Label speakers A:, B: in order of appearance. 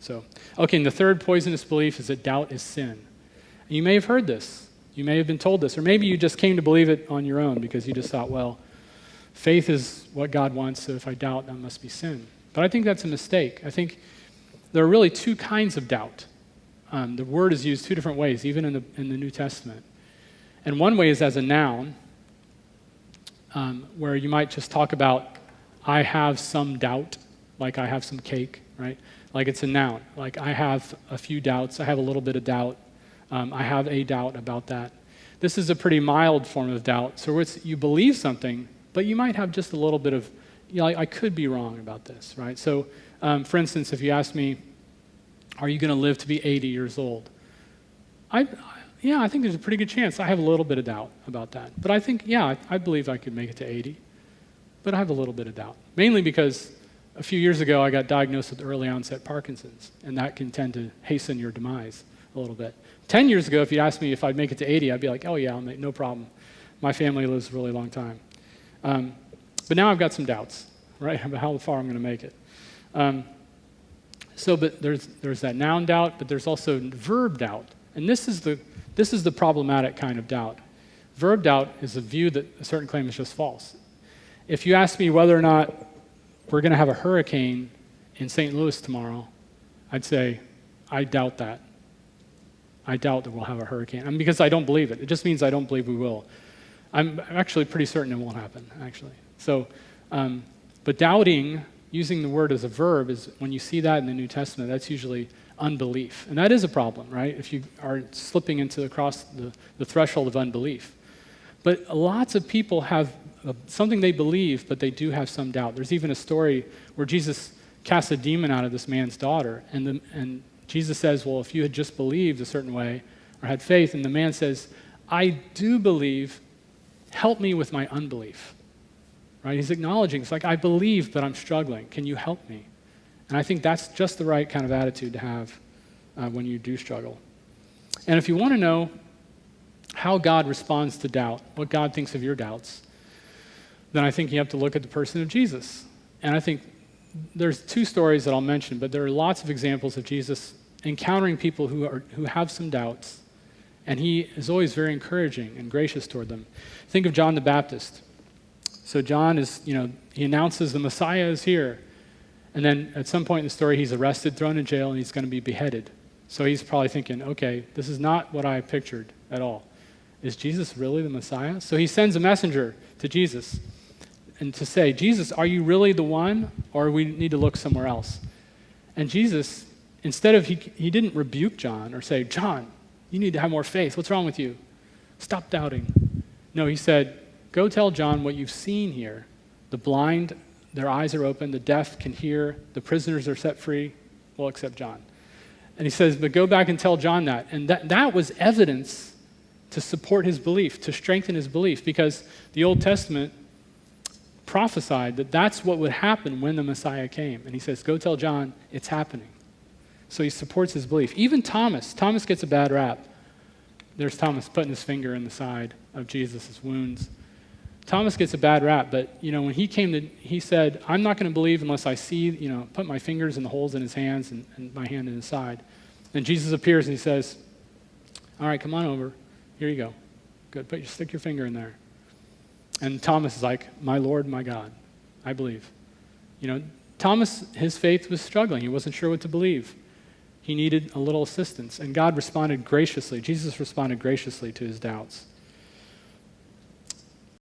A: So, okay, and the third poisonous belief is that doubt is sin. And you may have heard this. You may have been told this. Or maybe you just came to believe it on your own because you just thought, well, faith is what God wants, so if I doubt, that must be sin. But I think that's a mistake. I think there are really two kinds of doubt. The word is used two different ways, even in the New Testament. And one way is as a noun, where you might just talk about, I have some doubt, like I have some cake, right? Like it's a noun. Like I have a few doubts. I have a little bit of doubt. I have a doubt about that. This is a pretty mild form of doubt. So it's you believe something, but you might have just a little bit of, I could be wrong about this, right? So, for instance, if you ask me, are you going to live to be 80 years old? I think there's a pretty good chance. I have a little bit of doubt about that. But I think, I believe I could make it to 80. But I have a little bit of doubt. Mainly because a few years ago, I got diagnosed with early onset Parkinson's, and that can tend to hasten your demise a little bit. 10 years ago, if you asked me if I'd make it to 80, I'd be like, oh yeah, I'll make no problem. My family lives a really long time. But now I've got some doubts, right, about how far I'm going to make it. But there's that noun doubt, but there's also verb doubt. And this is the problematic kind of doubt. Verb doubt is a view that a certain claim is just false. If you ask me whether or not we're going to have a hurricane in St. Louis tomorrow, I'd say, I doubt that. I doubt that we'll have a hurricane. Because I don't believe it. It just means I don't believe we will. I'm actually pretty certain it won't happen, actually. So, but doubting, using the word as a verb, is when you see that in the New Testament, that's usually unbelief. And that is a problem, right? If you are slipping across the threshold of unbelief. But lots of people have something they believe, but they do have some doubt. There's even a story where Jesus casts a demon out of this man's daughter, and Jesus says, well, if you had just believed a certain way or had faith, and the man says, I do believe, help me with my unbelief. Right? He's acknowledging, it's like, I believe, but I'm struggling. Can you help me? And I think that's just the right kind of attitude to have when you do struggle. And if you want to know how God responds to doubt, what God thinks of your doubts, then I think you have to look at the person of Jesus. And I think there's two stories that I'll mention, but there are lots of examples of Jesus encountering people who have some doubts, and he is always very encouraging and gracious toward them. Think of John the Baptist. So John is, he announces the Messiah is here, and then at some point in the story, he's arrested, thrown in jail, and he's going to be beheaded. So he's probably thinking, okay, this is not what I pictured at all. Is Jesus really the Messiah? So he sends a messenger to Jesus and to say, Jesus, are you really the one, or we need to look somewhere else? And Jesus, instead of, he didn't rebuke John or say, John, you need to have more faith. What's wrong with you? Stop doubting. No, he said, go tell John what you've seen here. The blind, their eyes are open. The deaf can hear. The prisoners are set free. Well, except John. And he says, but go back and tell John that. And that was evidence to support his belief, to strengthen his belief, because the Old Testament prophesied that that's what would happen when the Messiah came. And he says, go tell John it's happening. So he supports his belief. Even Thomas gets a bad rap. There's Thomas putting his finger in the side of Jesus' wounds. Thomas gets a bad rap, but when he said, I'm not going to believe unless I see, put my fingers in the holes in his hands and my hand in his side. And Jesus appears and he says, all right, come on over. Here you go. Good, stick your finger in there. And Thomas is like, my Lord, my God, I believe. Thomas, his faith was struggling. He wasn't sure what to believe. He needed a little assistance. And God responded graciously. Jesus responded graciously to his doubts.